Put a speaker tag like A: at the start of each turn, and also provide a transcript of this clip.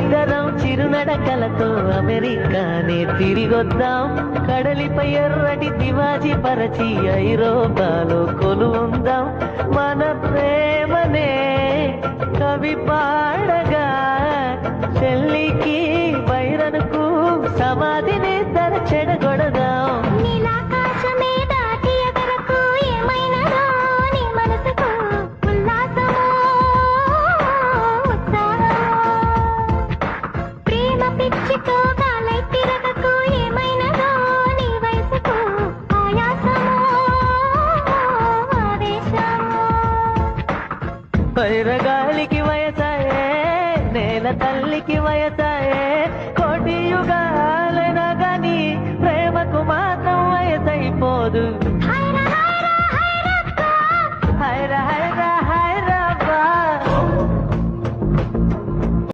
A: ఇద్దరం చిరునడకలతో అమెరికానే తిరిగొద్దాం. కడలిపై ఎర్రటి తివాజీ పరచి ఐరోపాలో కొలువుందాం. మన ప్రేమనే కవి పాడగా చెల్లికి వైరనుకు సమాధిని తర చెడగొడదాం. వైరగాలికి వయసాయే, నేల తల్లికి వయసాయే, కోటి యుగాలైనా గాని ప్రేమకు మాత్రం వయసైపోదు.